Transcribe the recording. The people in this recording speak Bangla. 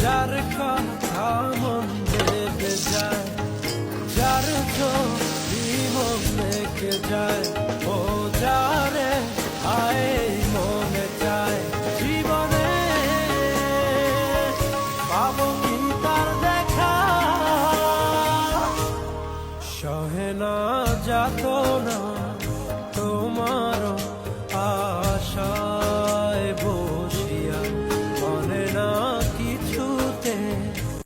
যার কথা মন দেবে যায়, যার ছবি মন রেখে যায়, ও যারে আয় মনে চায় জীবনে পাবো কি তার দেখা। সহে না যাত